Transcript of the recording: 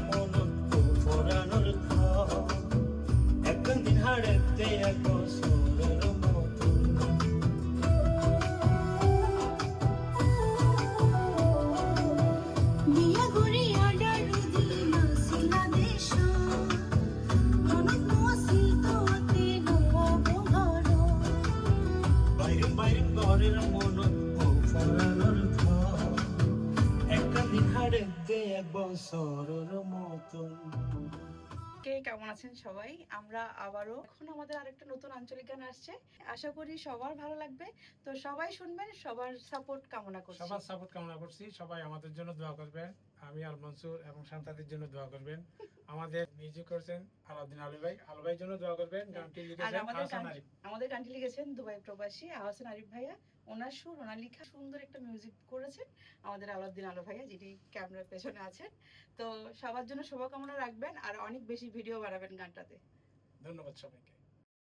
মনত ফোরানোর ঘর একদিন হারাতে এক বছরের মতন বিয়া গরি আডারু দিন সিলা দেশ মনত নসিল তোতে নবঘর বাইরে বাইরে ঘরের মনত ফোরানোর ঘর একদিন হারাতে এক বছরের মতন। কে কেমন আছেন সবাই? আমরা আবারও এখন আমাদের আরেকটা নতুন আঞ্চলিক গান আসছে, আশা করি সবার ভালো লাগবে। তো সবাই শুনবেন, সবার সাপোর্ট কামনা করছি। সবার সাপোর্ট কামনা করছি। সবাই আমাদের জন্য দোয়া করবেন। আমি আল মনসুর এবং শান্তাদের জন্য দোয়া করবেন। আমাদের মিউজিক করছেন আলাউদ্দিন আলী ভাই, আলু ভাইয়ের জন্য দোয়া করবেন। গানটি আর লিখেছেন আহসান আরিফ। আমাদের গানটি লিখেছেন দুবাই প্রবাসী আহসান আরিফ ভাইয়া। ওনার সুর, ওনার লেখা, সুন্দর একটা মিউজিক করেছেন আমাদের আলাউদ্দিন আলু ভাইয়া, যিনি ক্যামেরার পেছনে আছেন। তো সবার জন্য শুভকামনা রাখবেন আর অনেক বেশি ভিডিও বানাবেন গানটাতে। ধন্যবাদ সবাইকে।